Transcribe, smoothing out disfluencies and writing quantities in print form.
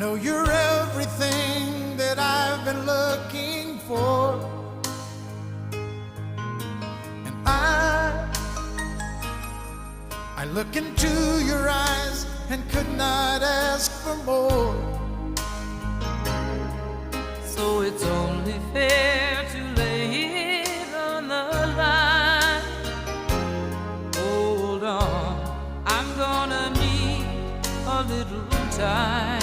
know you're everything that I've been looking for, and I look into your eyes and could not ask for more. So it's only fair to lay it on the line. Hold on, I'm gonna need a little time.